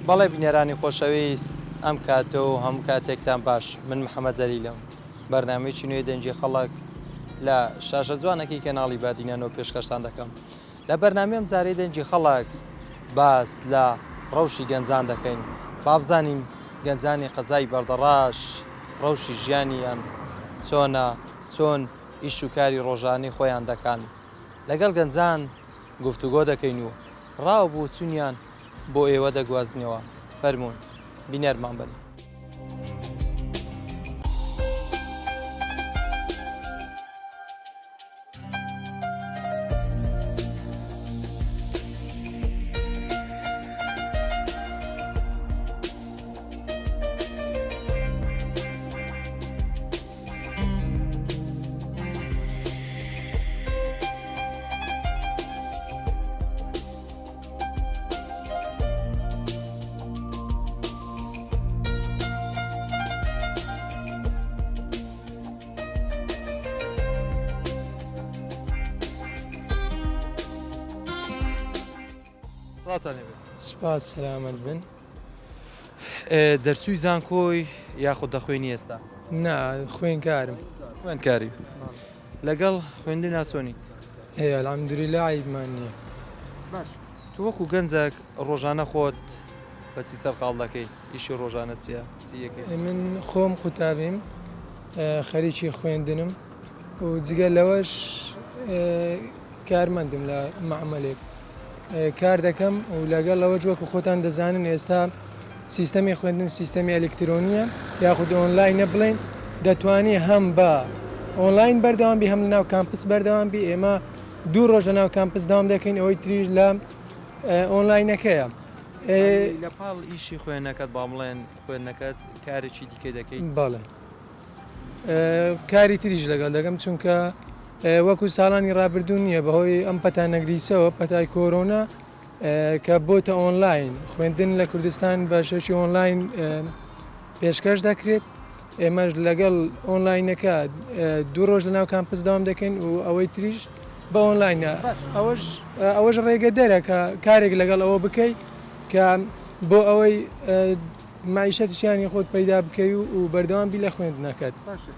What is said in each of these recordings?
بەڵێ بینەرانی خۆشەویست ئەم کاتەوە هەموو کاتێکتان باش من محەممەد جەلیلەم بەرنامەیەکی نوێی دەنجی خەڵک لە شاشە جوانەکەی کەناڵی بادینەوە پێشکەشتان دەکەم لە بەرنامەم جارەی دەنجی خەڵک باس لە ڕەوشی گەنجان دەکەین بابزانین گەنجانی قەزای بەردەڕاش ڕەوشی ژیانیان چۆنە چۆن ئیش و کاری ڕۆژانەی خۆیان دەکەن لەگەڵ گەنجان گفتوگۆ دەکەین و ڕاو بوو چونیان بۆ ئێوە دەگوازنەوە فەرموون بینەرمان بن. سپاس سلامت بن. دەرسووی زانکۆی یاخود دەخوێنی ئێستا؟ نا خوێنکارم. خوێندکاری لەگەڵ خوێندنا چۆنی؟ الحەمدولیلا عیبمان نییە. باش تو وەکو گەنجێک ڕۆژانە خۆت بەچی سەرقاڵ دەکەی ئیشی ڕۆژانە چییە چیەکەی؟ من خۆم قوتابیم خەریکی خوێندنم و جگە لەوەش کارمەندم لە مەعمەلێک کار دەکەم و لەگەڵ لەوە وەکو خۆتان دەزانن ئێستا سیستەمی خوێندن سیستەمی ئەلکترۆنیە یاخود ئۆنلاینە بڵێن دەتوانی هەم بە ئۆنلاین بەردەوام بی هەم لە ناو کامپس بەردەوام بی ئێمە 2 ڕۆژ لە ناو کامپس داوام دەکەین ئەوەی تریش لە ئۆنلاینەکەیە. لە پاڵ ئیشی خوێنەکەت با بڵێن خوێندنەکەت کارێکی دیکە دەکەیت؟ بەڵێ کاری تریش لەگەڵ دەکەم چونکە وەکو ساڵانی ڕابردوو نییە بەهۆی ئەم پەتان نەگریسەوە پەتای کۆرۆنا کە بۆتە ئۆنلاین خوێندن لە کوردستان بە شێوەی ئۆنلاین پێشکەش دەکرێت ئێمەش لەگەڵ ئۆنلاینەکە 2 ڕۆژ لە ناو کامپس داوام دەکەین و ئەوەی تریش بە ئۆنلاینە ئەوەش ڕێگە دەرە کە کارێک لەگەڵ ئەوە بکەیت کە بۆ ئەوەی معیشەتیانی خۆت پەیدا بکەی و بەردەوام بی لە خوێندنەکەت.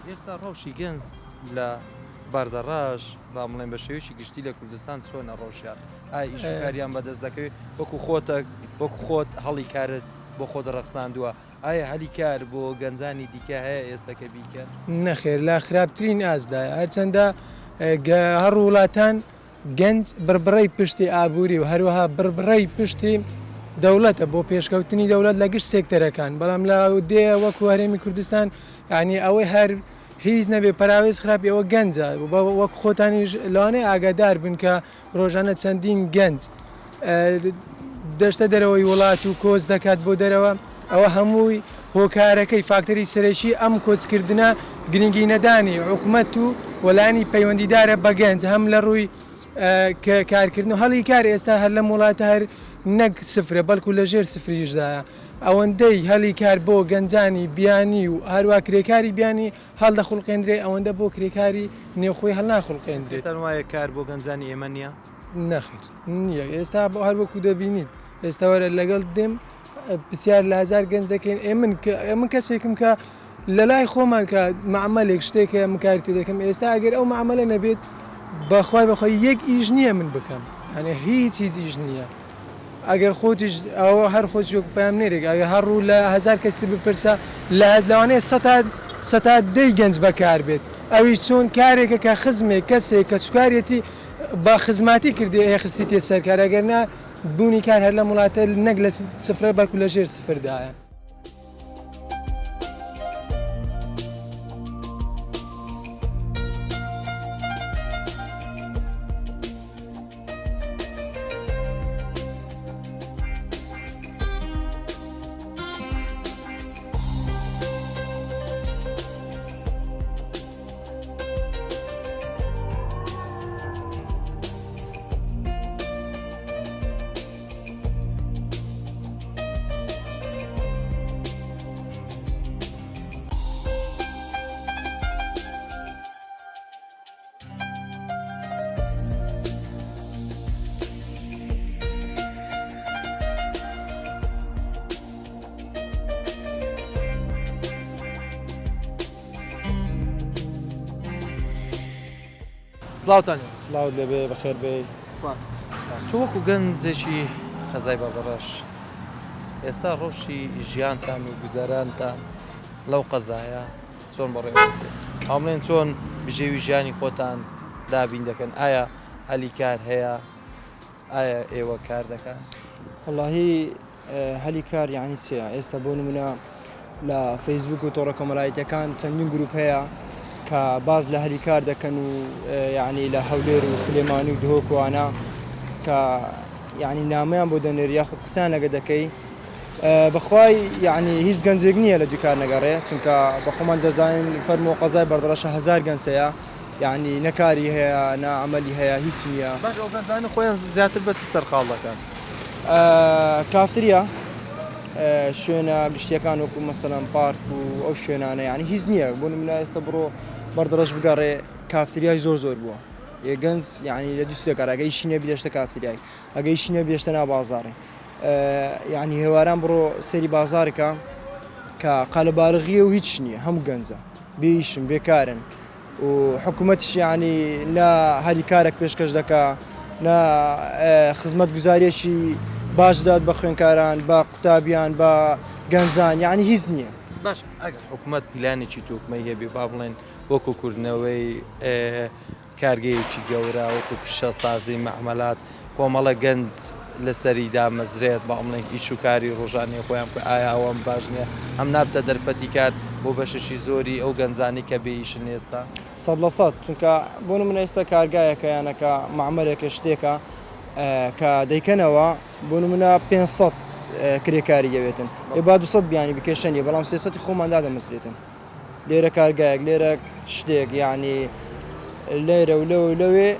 ئێستا ڕەوشی گەنج لە بەردەڕاش با بڵێن بە شێوەیەکی گشتی لە کوردستان چۆنە ڕۆژیان ئای ئیش کاریان بەدەست دەکەوێت وەکو خۆت هەڵی کارت بۆ خۆت ڕەخساندووە ئایا هەلی کار بۆ گەنجانی دیکە هەیە ئێستاکە بیکەن؟ نەخێر لە خراپترین ئازدایە هەرچەندە هەر وڵاتان گەنج بربڕەی پشتی ئابووری و هەروەها بربڕەی پشتی دەوڵەتە بۆ پێشکەوتنی دەوڵەت لە گشت سێکتەرەکان بەڵام لە دێ وەکو هەرێمی کوردستان یعنی ئەوەی هەر هیچ نەبێ پراوێز خراپی ئەوە گەنجە وەک خۆتانیش لەوانەیە ئاگادار بن کە ڕۆژانە چەندین گەنج دەشتە دەرەوەی وڵات و کۆز دەکات بۆ دەرەوە ئەوە هەمووی هۆکارەکەی فاکتەری سەرەکی ئەم کۆچکردنە گرنگی نەدانی حکوومەت و وەلانی پەیوەندیدارە بە گەنج هەم لە ڕووی کارکردن و هەڵی کار ئێستا هەر لە وڵاتە هەر نەک سفرە بەڵکو لە ژێر سفریشدایە ئەوەندەی هەلی کار بۆ گەنجانی بیانی و هەروە کرێکاری بیانی هەڵ دەخڵقێنرێ ئەوەندە بۆ کرێکاری نێوخۆی هەڵ ناخڵقێنرێت. وایە کار بۆ گەنجانی ئێمە نییە؟ نەخیر نییە ئێستا بۆ هەروەکو دەبینیت ئێستا وەرە لەگەڵ دێم پرسیار لە هزار گەنج دەکەین ئێمن کەسێکم کە لە لای خۆمان کە معمەلێک شتێکە مکارتی دەکەم ئێستا ئەگەر ئەو معمەلە نەبێت بەخوای یەک ئیش نییە من بکەم هەنێ هیچ ئیش نییە ئەگەر خۆتیش ئەوە هەر خۆت پام نێرێک ئەگە هەڕوو لە هزار کەستی بپرسە لە لەوانەیە سەتا دەی گەنج بەکار بێت ئەوی چۆن کارێکە کە خزمێک کەسێک کە سوکارێتی بە خزماتی کردی خستی تێ سەرکار ئەگەرنا بوونی کار هەر لە وڵاتە نەک لە سفرە بەکو لە ژێر سفردایە. سڵاوتانێ سلااو لەبێ بەخێر بێ سپاس تۆ وەکو گەنجێکی خەزای بەڕەش ئێستا ڕۆژی ژیانتان و گوزارانتان لەو قەزایە چۆن بەڕێوەچێت ئەمڵێن چۆن بژێوی ژیانی خۆتان دابین دەکەن ئایا هەلی کار هەیە ئایا ئێوە کار دەکەن واللهی هەلی کار یعنی چێە ئێستا بۆ نمونە لە فەیسبوک و تۆڕە کۆمەڵایەتەکان چەندین گروپ هەیە کە باز لە هەلی کار دەکەن و یعنی لە هەولێر و سلێمانی و دهۆکوانە کە یعنی نامەیان بۆ دەنێر یاخود قسانەگە دەکەی بەخوای یعنی هیچ گەنجێک نییە لە دوکار نەگەڕێ چونکە بەخۆمان دەزانین فەرمۆ قەزای بەردەڕەشە 1000 گەنجەیە یعنی نەکاری هەیە نەعەمەلی هەیە هیچ نییە باش ئەو گەنجانە خۆیان زیاتر بەچ سەرقاڵ دەکەن کافتریا شوێنە گشتیەکان وەکو مەسەلەن پارک و ئەو شوێنانە یعنی هیچ نییە بۆ نمونە ئێستا بڕۆ بەردەڕەش بگەڕێ کافتریای زۆر بووە گەنج یعنی لە دووسێ کار ئەگەی شینە بیدەشتە کافتریای ئەگەی شینە بیدەشتە ناو بازاڕێ یعنی هێواران بڕۆ سەری بازارێکە کە قالەبالغیە و هیچ نییە هەموو گەنجە بێئیشن بێکارن و حکوومەتش یعنی نا هەلی کارێک پێشکەش دەکا نا خزمەت گوزاریەکی باش داد بە خوێنکاران بە قوتابیان بە گەنجان یعنی هیچ نییە باش ئەگەر حکوومەت پیلانێکی توکمە هەبێ با بڵێن وەکو کوردنەوەی کارگەیەکی گەورە وەکو پیشە سازی مەعمەلات کۆمەڵە گەنج لەسەریدا مەزرێت بە ئەمڵێن ئیش و کاری ڕۆژانەی خۆیان ئایا ئەوەم باش نییە ئەم نابتە دەرفەتی کار بۆ بەششی زۆری ئەو گەنجانی کە بێئیشن ئێستا 100% چونکە بۆ نمونە ئێستا کارگایەکە یانەکە معمەلێکە شتێکە کە دەیکەنەوە بۆ نمونە 500 کرێکاری دەوێتن ێ با 200 بیانی بکێشەنی بەڵام 300 خۆماندا دەمەسرێتن لێرە کارگایەک لێرە شتێک یعنی لێرە و لەوێ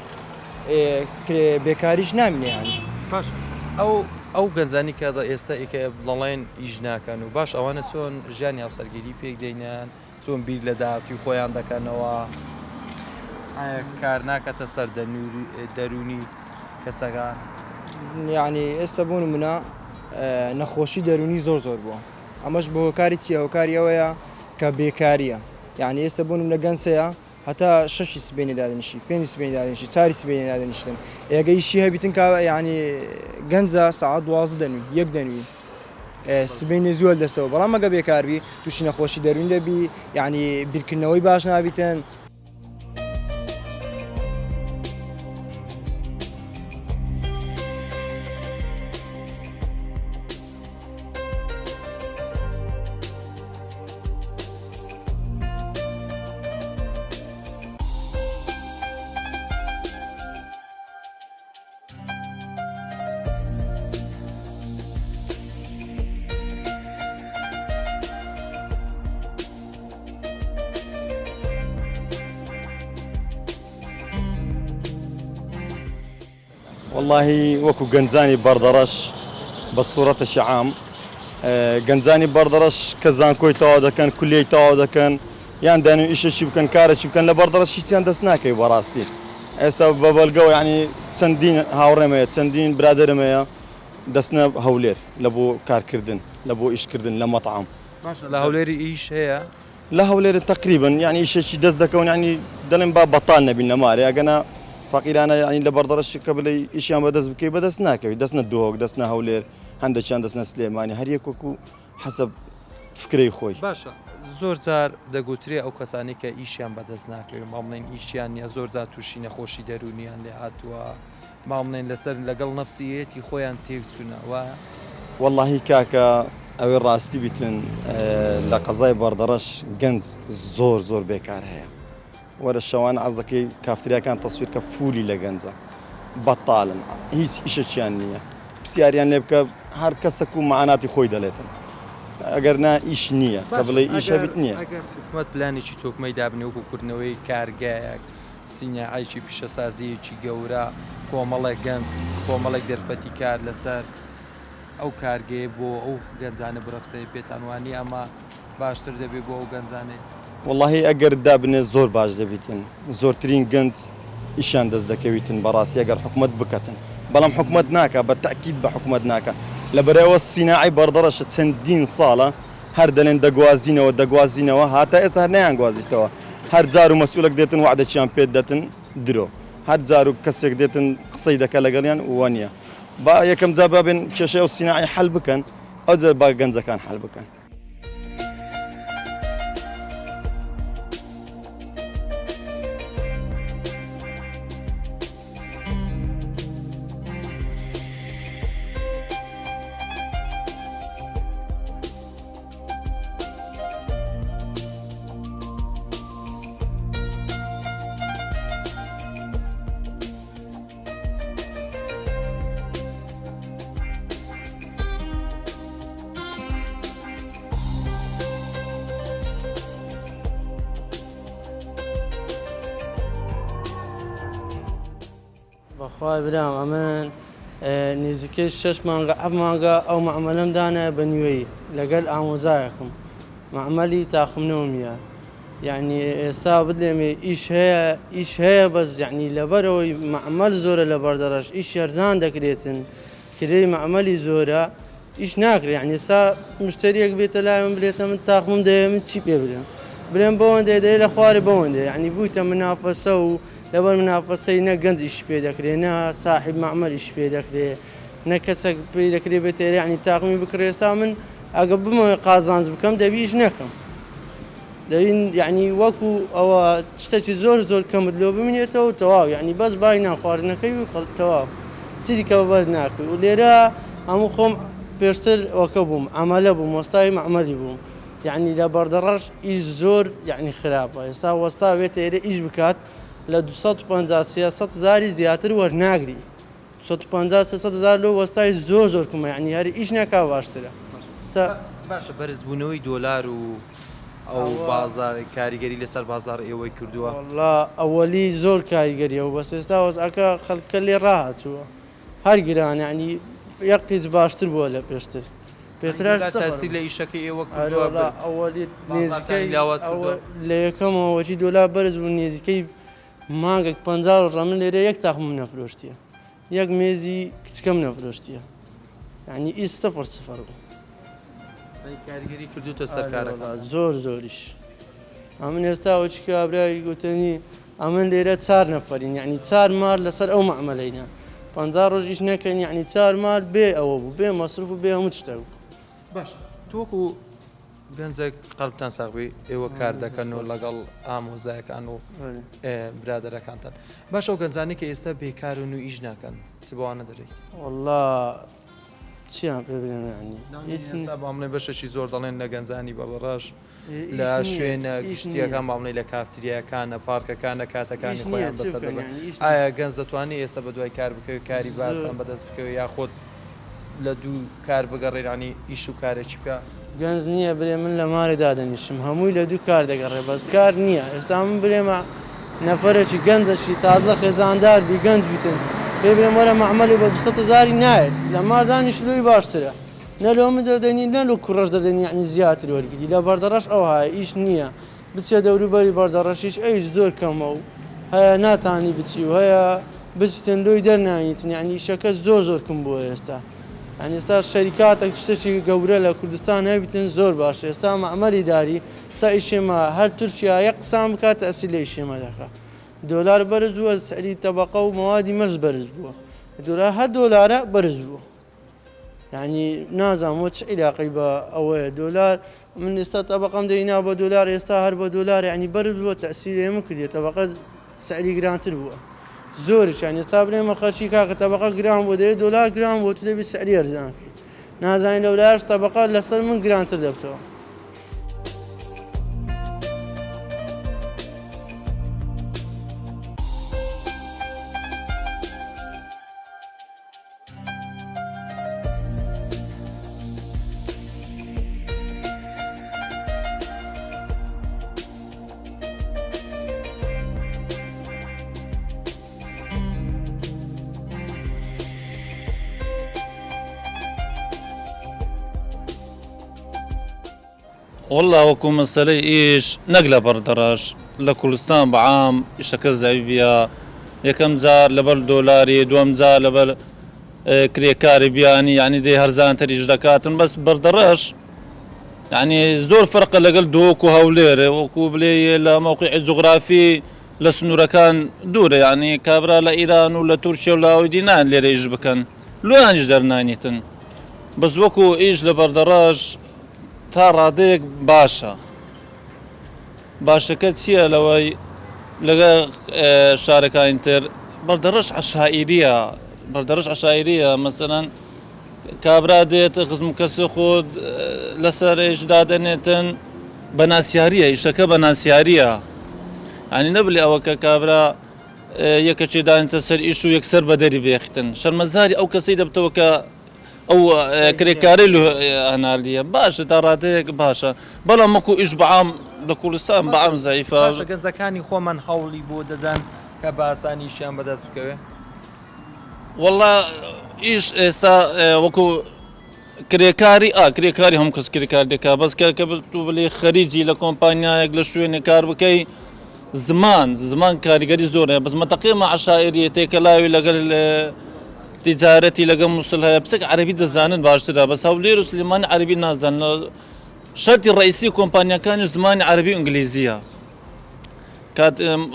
بێکاریش نامینێیانی باش ئەو گەنجانی کە ئێستا ئیکە بڵێن ئیش ناکەن و باش ئەوانە چۆن ژیانی هاوسەرگیری پێک دەینیان چۆن بیر لە داهاتی خۆیان دەکەنەوە کار ناکاتە سەر دەرونی کەسەکان یعنی ئێستا بوون منە نەخۆشی دەرونی زۆر بووە ئەمەش بۆ هۆکاری چیە هۆکاری ئەوەیە کە بێکاریە یعنی ئێستا بوون لە گەنجەیە هەتا 6 سبێنی دادنیشی 5 سبێنی دادنیشی 4 سبێنی دادنیشتن ئەگەیشی هەبیتن کا یعنی گەنجە ساعات 12 دەنوی یەک دەنوی سبێنی زووە دەستەوە بەڵام ئەگە بێکاربی تووشی نەخۆشی دەرونی دەبی یعنی بیرکردنەوەی باش نابیتن والله وەکو گەنجانی بەردەڕەش بە سوورەتەشی عام گەنجانی بەردەڕەش کە زانکۆی تەواو دەکەن کولەی تەواو دەکەن یان دەنوێت ئیشەکی بکەن کارێکی بکەن لە بەردەڕەش هیچیان دەست ناکەی بەڕاستی ئێستا بە بەڵگەوە یعنی چەندین هاوڕێمەیە چەندین برادرمەیە دەستنە هەولێر لە بۆ کارکردن لە بۆ ئیشکردن لە مەطعام لە هەولێری ئیش هەیە لە هەولێر تقریبا یعنی ئیشێکی دەست دەکەون ینی دەڵێن با بەتال نەبین لە مارێ ئەگەنا فەقیرانە ینی لە بەردەڕەشی کە بڵێ ئیشیان بەدەست بکەی بەدەست ناکەوی دەستنە دۆک دەستنە هەولێر هەندێکیان دەستنە سلێمانی هەر یەک وەکو حەسەب فکرەی خۆی باشە زۆر جار دەگوترێ ئەو کەسانی کە ئیشیان بەدەست ناکەوێت مامڵێن ئیشیان نیە زۆر جار تووشی نەخۆشی دەرونیان لێ هاتووە مامڵێن لەسەر لەگەڵ نەفسیەتی خۆیان تێکچوونەوە واللهی کاکە ئەوەی ڕاستی بیتن لە قەزای بەردەڕەش گەنج زۆر بێکار هەیە وەرە شەوان ئەز دەکەی کافتریاکان تەسویر کە فولی لە گەنجە بەتاڵن هیچ ئیشەکیان نییە پرسیاریان لێ بکە هەر کەسەک و مەعاناتی خۆی دەڵێتن ئەگەر نا ئیش نییە کە بڵێ ئیشەبیت نییە ئەگەر حکومەت پلانێکی تۆکمەی دابنێ وەکوکردنەوەی کارگایەک سینیعایکی پیشەسازیەکی گەورە کۆمەڵێک گەنج کۆمەڵێک دەرفەتی کار لەسەر ئەو کارگەیە بۆ ئەو گەنجانە بڕەخسەی پێتانوانی ئەمە باشتر دەبێت بۆ ئەو گەنجانێ واللهی ئەگەر دابنێ زۆر باش دەبیتن زۆرترین گەنج ئیشان دەست دەکەویتن بەڕاستی ئەگەر حکومەت بکەتن بەڵام حکومەت ناکە بە تاکید بە حکومەت ناکە لەبەرەوە سیناعی بەردەڕەشە چەندین ساڵە هەر دەڵێن دەگوازینەوە هاتە ئێستا هەر نەیان گوازیتەوە هەر جار و مەسئولەك دێتن وعدەچیان پێت دەتن درۆ هەر جار و کەسێک دێتن قسەی دەکە لەگەڵیان وانە با یەکەم جا بابێن کێشەی و سیناعی حل بکەن ئەوجا با گەنجەکان حل بکەن. بەخوای برام ئەمن نزیکەی 6 مانگە 7 مانگە ئەو مەعمەلەم دانە بە نوێی لەگەڵ ئامۆزایەکم مەعمەلی تاخمنەوەمیە یعنی ئێستا بدلێمێ ئیش هەیە بەس یعنی لەبەرەوەی مەعمەل زۆرە لە بەردەڕەش ئیش یارزان دەکرێتن کرێی مەعمەلی زۆرە ئیش ناکرێت یعنی ئێستا مشتریەک بێتە لای من بڵێتە من تاخمم دەیە من چی پێ بدەم برێن بەوەندێ دەیە لە خوارێ بەوەندێ یعنی بوویتە منافەسە و لەبەر منافەسەی نە گەنج ئیش پێ دەکرێت نە ساحیب مەعمەل ئیش پێ دەکرێت نە کەسێک پێی دەکرێت بێتێ یعنی تاقمی بکرێت ئێستا من ئەگە بمەوە قازانج بکەم دەبی ئیش نەکەم دەبین یعنی وەکو ئەوە شتێکی زۆر کەمت لۆ ببینێتەوە تەواو یعنی بەس بای ناخواردنەکەی و تەواو چی دیکە بەبەر ناکەی و لێرە هەموو خۆم پێشتر ئەوکە بووم ئەمەلە بووم وەستای مەعمەلی بووم یعنی لە بەردەڕەش ئیش زۆر یعنی خراپە ئێستا وەستا بێتە ئێرە ئیش بکات لە 250 زاری زیاتر وەرناگری 250 لۆ وەستای زۆر کمە یعنی هەر ئیش نەکا باشترە باشە بەرزبوونەوەی دۆلار و ئەو بازار کاریگەری لەسەر بازار ئێوەی کردووە والله ئەوەلی زۆر کاریگەریەوە بەس ئێستا وەزعەکە خەڵکە لێ ڕاهاتووە هەر گران یعنی یەقیت باشتر بووە لە پێشتر تاسی لە ئیشەکەی ئێوە کردووە ئەوەلی لە یەکەمەوەی دۆلار بەرز بوو نێزیکەی مانگێک 50 ڕەمن لێرە یەک تاخم نەفرۆشتیە یەک مێزی کچکەم نەفرۆشتیە یعنی ئیش سفر بوو کاریگەری کردوتە سەرکارەکە زۆریش ئەمن ئێستا وەچی کابرای گوتنی ئەمن لێرە 4 نەفەرین یعنی 4 مار لەسەر ئەو مەعمەلەینە 50 ڕۆژ ئیش نەکەین یعنی 4 مار بێ ئەوە بوو بێ مەسروف و بێ هەموو شتە بوو باش تۆکو گەنجێک قەڵبتان ساغبی ئێوە کار دەکەن و لەگەڵ ئامۆزایەکان و برادەرەکانتان باش ئەو گەنجانی کە ئێستا بێکارن و ئیش ناکەن چ بۆوانە دەرێت والله چیان پێ بڵێم ینی ئێستا بامڵێ بەشەشی زۆر دەڵێن لە گەنجانی بەڵەڕەش لە شوێنە گشتیەکان بامڵێ لە کافتریاکانە پارکەکانە کاتەکانی خۆیان بەسەر دەبن ئایا گەنج دەتوانێت ئێستا بە دوای کار بکەوێت کاری باسان بەدەست بکەوێت یاخۆت لە دوو کار بگەڕێرانی ئیش و کارێکی بکە گەنج نییە برێ من لە مارێ دادەنیشم هەمووی لە دوو کار دەگەڕێ بەس کار نییە ئێستا من برێمە نەفەرێکی گەنجەشی تازە خێزاندار بی گەنج بیتن پێ بێم وەرە مەعمەلی بە 200 نایێت لە ماردانیش لۆی باشترە نە لۆ من دەردەنی نە لۆ کوڕەش دەردەنی یعنی زیاتر وەرگیری لە بەردەڕەش ئەو هایە ئیش نییە بچێ دەوروبەری بەردەڕەشیش ئەویش زۆر کەمە و هەیە ناتانی بچی و هەیە بچتن لۆی دەرنانیتن یعنی ئیشەکە زۆر کەم بووە ئێستا یعنی ئێستا شەریکاتێک شتێکی گەورە لە کوردستان هەبیتن زۆر باشە ئێستا مەعمەلی داری سا ئیشێمە هەر تورکیا یەک قسام بکات ئەسی لە ئیشێمە دەکات دۆلار بەرز بووە سەری تەبەقە و مەوادی مەرز بەرز بووە دۆلار هەر دۆلارە بەرز بووە یعنی نازانم وە چ عیلاقەی بە ئەوەیە دۆلار من ئێستا تەبەقەم دەینا بە دۆلار ئێستا هەر بە دۆلار یعنی بەرز بووە تەسیری ئێمە کردێت تەبەقە سەری گرانتر بووە زۆرش یعنی ئێستا بڵێمە خەڵکی کاکە تەبەقە گران بۆ دەیە دۆلار گران بۆ تو دەبێت سەری ئەرزانکەی نازانین لەولایش تەبەقە لەسەر من گرانتر دەبتەوە والله وەکو مەسەلەی ئیش نەک لە بەردەڕەش لە کوردستان بەعام ئیشەکە زەویە یەکەم جار لەبەر دۆلاری دووەم جار لەبەر کرێکاری بیانی یعنی دەی هەرزانتر ئیش دەکاتن بەس بەردەڕەش یعنی زۆر فەرقە لەگەڵ دۆک و هەولێرە وەکو بڵێ لە مەوقعی جوغرافی لە سنوورەکان دوورە یعنی کابرا لە ئیران و لە تورکیا و لە ئەوەی نان لێرە ئیش بکەن لۆیانیش دەرنانیتن بەس وەکو ئیش لە بەردەڕاژ تا ڕادەیەک باشە باشەکە چییە لەوەی لەگە شارەکانی تر بەردەڕەش عەشائیریە مەسەلەن کابرا دێت خزم کەسی خۆت لەسەر ئیش دادەنێتن بە ناسیاریە ئیشەکە بە ناسیاریە ینی نەبلی ئەوە کە کابرا یەکەچێ دانێتە سەر ئیش و یەکسەر بە دەری بێختن شەرمەزاری ئەو کەسەی دەبتەوە کە ئەو کرێکارەی هەناردیە باشە تا ڕادەیەک باشە بەڵام وەکو ئیش بەعام لە کوردستان بەعام زەعیفە گەنجەکانی خۆمان هەوڵی بۆ دەدەن کە بە ئاسانیشیان بەدەست بکەوێ والله ئیش ئێستا وەکو کرێکاری هەم کەس کرێکار دەکا بەس کە تو بڵێ خەریجی لە کۆمپانیایەک لە شوێنێ کار بکەی زمان کاریگەری زۆرە بەس مەتەقیمە عەشائیریە تێکە لاوی لەگەر تیجارەتی لەگەڵ مووسڵ هەیە بچێک عەرەبی دەزانن باشترە بەس هەولێر و سلێمانی عەرەبی نازانن شەرتی ڕئیسی کۆمپانیەکانی زمانی عەرەبی و ئینگلیزیە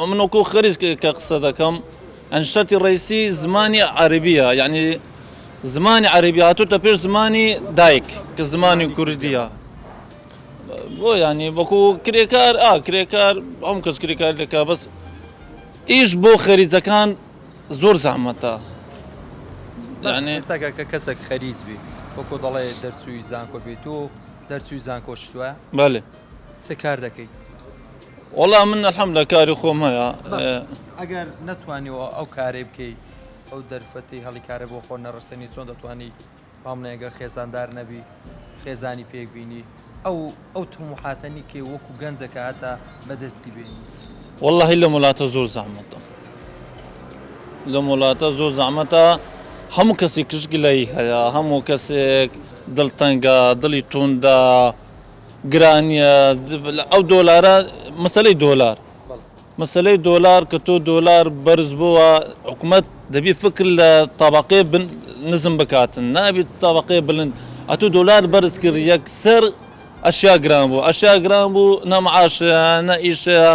من وەکو خەریج کە قسە دەکەم ئەن شەرتی ڕئیسی زمانی عەرەبیە یعنی زمانی عەرەبی هاتووتە پێش زمانی دایک کە زمانی کوردیە بۆ ینی وەکو کرێکار ئەم کەس کرێکار دەکا بەس ئیش بۆ خەریجەکان زۆر زەحمەتە ئێستاکە کە کەسێک خەریج بی وەکو دەڵێ دەرچووی زانکۆ بێت و دەرچووی زانکۆ شتووە بەڵێ چ کار دەکەیت وەڵام من الحەمدولillah کاری خۆم هەیە ئەگەر نەتوانیەوە ئەو کارێ بکەیت ئەو دەرفەتی هەڵی کارە بۆ خۆ نەڕەسەنی چۆن دەتوانی بامنێگە خێزاندار نەبی خێزانی پێک بینی ئەو تموحاتەنی کێ وەکو گەنجەکە هەتا بەدەستی بینی والله لە وڵاتە زۆر زەحمەتە هەموو کەسی کشگلەی هەیە هەموو کەسێک دڵتەنگە دڵی توندە گرانیە ئەو دۆلارە مەسەلەی دۆلار کە تۆ دۆلار بەرز بووە حکوومەت دەبی فکر لە تابقێ نزم بکاتن نابێت تابقێ بلند ئەتو دۆلار بەرز کرد یەکسەر ئەشیا گران بوو نەمەعاشە نە ئیشەیە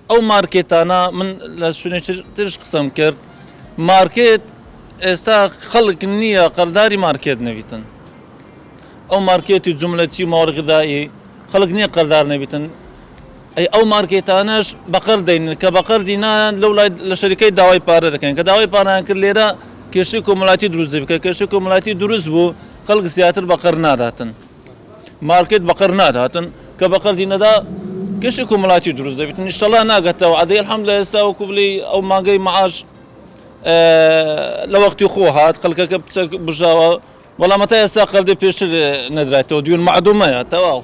ئەو مارکێتانە من لە شوێنێکی ترش قسەم کرد مارکێت ئێستا خەڵک نییە قەرداری مارکێت نەبیتن ئەو مارکێتی جوملەتی و ماوەڕغذایی خەڵک نییە قەردار نەبیتن ئەو مارکێتانەش بەقەر دەینن کە بەقەر دینان لەو لە شەریکەی داوای پارە دەکەن کە داوای پارەیان کرد لێرە کێشەی کۆمەڵایەتی دروست دەبێت کە کێشەی کۆمەڵایەتی دروست بوو خەڵک زیاتر بەقەر ناداتن مارکێت بەقەر ناداتن کە بەقەر دینەدا کێشەی کۆمەڵایەتی دروست دەبێت ئینشەڵا ناگەتەوە عەدەی الحەمدولillah ئێستا وەکو بڵێ ئەو مانگەی مەعاش لە وەختی خۆ هات خەڵکەکە بچەک بژاوە بەڵام هەتا ئێستا قەردەی پێشتر نەدرایەوە دیون مەعدومەیە تەواو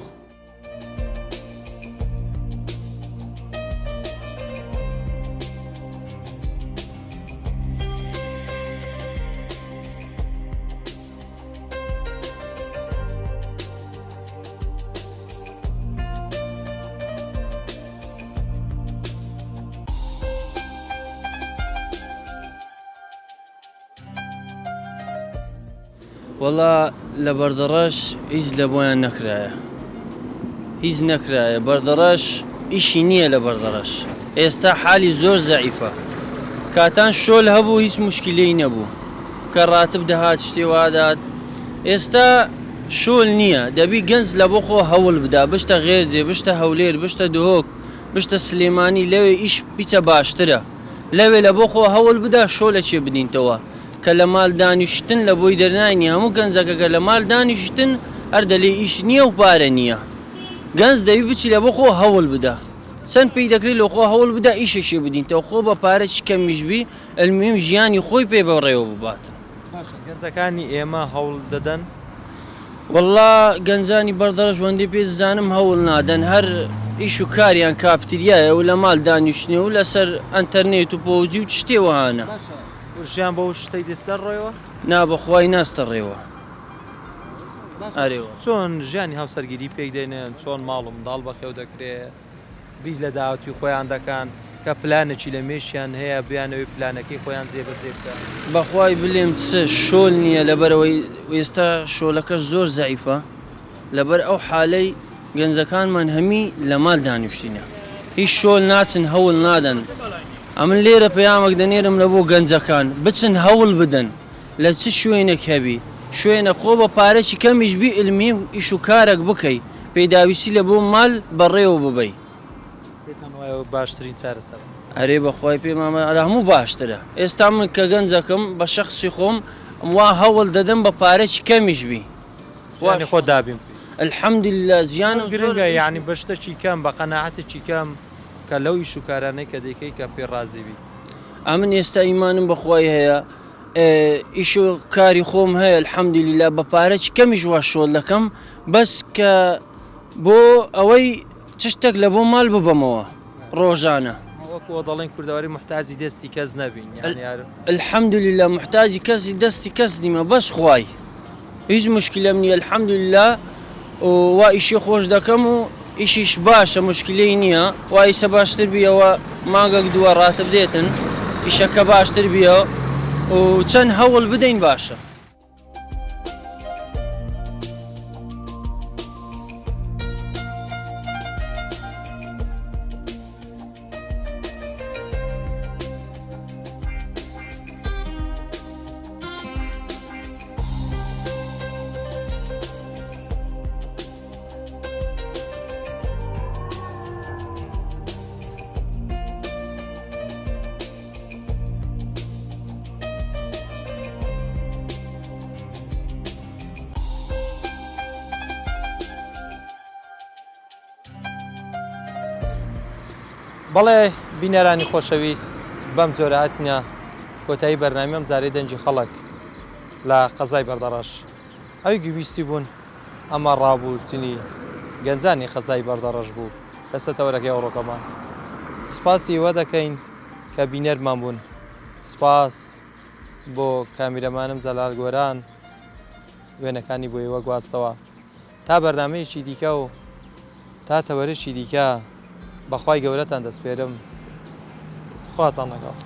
وەڵا لە بەردەڕەش هیچ لە بۆیان نەکرایە بەردەڕەش ئیشی نییە لە بەردەڕەش ئێستا حالی زۆر زەعیفە کاتان شۆل هەبوو هیچ موشکیلەی نەبوو کە ڕاتب دەهات شتێوادات ئێستا شۆل نییە دەبی گەنج لە بۆ خۆ هەوڵ بدا بشتە غێرجێ بشتە هەولێر بشتە دهۆک بشتە سلێمانی لەوێ ئیش بیچە باشترە لەوێ لە بۆ خۆ هەوڵ بدا شۆلە چێ بدینتەوە کە لە مال دانیشتن لە بۆی دەرنانی هەموو گەنجەکە لە مال دانیشتن هەر دەلێ ئیش نییە و پارە نییە گەنج دەوی بچی لە بۆ خۆ هەوڵ بدە چەند پێی دەکرێت لە خۆ هەوڵ بدە ئیشێکی بدینتەوە خۆ بە پارەی کەمیشبی ئەلمیم ژیانی خۆی پێ بەڕێوە بباتە گەنجەکانی ئێمە هەوڵ دەدەن والله گەنجانی بەردەڕەش وەندەی پێ دەزانم هەوڵ نادەن هەر ئیش و کاریان کافتریایە و لە مال دانیشتنی و لەسەر ئەنتەرنێت و پۆجی و شتێوەهانە ژیان بەو شتەی دەستەر ڕێوە نابەخوای ناستە ڕێوە چۆن ژیانی هاوسەرگیری پێک دێنێن چۆن ماڵ و منداڵ بەخێو دەکرێت بیر لە داوەتی خۆیان دەکەن کە پلانێکی لە مێشیان هەیە بیانەوەی پلانەکەی خۆیان جێبەجێ بکەن بەخوای بلێم چ شۆل نییە لەبەرەوەی ئێستا شۆلەکە زۆر زەعیفە لەبەر ئەو حالەی گەنجەکانمان هەمی لە مال دانیشتینە هیچ شۆل ناچن هەوڵ نادەن ئەمن لێرە پەیامێک دەنێرم لە بۆ گەنجەکان بچن هەوڵ بدەن لە چ شوێنێک هەبی شوێنە خۆ بە پارێکی کەمیش بی علمی ئیش و کارێک بکەی پێداویستی لە بۆ مال بەڕێوە ببەی پێتان وایە باشترین چارەسەر ئەرێ بەخوای پێمامە هەموو باشترە ئێستا من کە گەنجەکەم بە شەخصی خۆم وا هەوڵ دەدەم بە پارێکی کەمیش بی وانی خۆ دابیم الحەمدلله زیانم گرنگە یعنی بە شتێکی کەم بە قەناعەتێکی کەم کە لەو ئیش و کارانەی کە دەیکەی کە پێ ڕازی بی ئەمن ئێستا ئیمانم بەخوای هەیە ئیش و کاری خۆم هەیە الحەمدلله بە پارێکی کەمیش وا شۆڵ دەکەم بەس کە بۆ ئەوەی چ شتێک لە بۆ مال ببەمەوە ڕۆژانە وەکو دەڵێن کوردەواری محتاجی دەستی کەس نەبین الحەمدلله محتاجی کەسی دەستی کەس نیمە بەس خوای هیچ مشکلەم نییە الحەمدلله وا ئیشی خۆش دەکەم و ئیشیش باشە مشکلەی نییە وا ئیسە باشتر بیەوە ماگەک دووە ڕاتە بدێتن ئیشەکە باشتر بیە و چەند هەوڵ بدەین باشە بەڵێ بینەرانی خۆشەویست بەم جۆرە هاتنە کۆتایی بەرنامەم جارەی دەنجی خەڵک لە قەزای بەردەڕەش ئەوی گویستی بوون ئەمە ڕابوو چنی گەنجانی خەزای بەردەڕەش بوو لەسە تەورەکەی ئەوڕۆکەمان سپاسی وە دەکەین کە بینەرمان بوون سپاس بۆ کامیرەمانم جەلال گۆران وێنەکانی بۆ ئێوە گواستەوە تا بەرنامەیەکی دیکە و تا تەوەرەشی دیکە بەخوای گەورەتان دەسپێرم خواتان لەگەڵ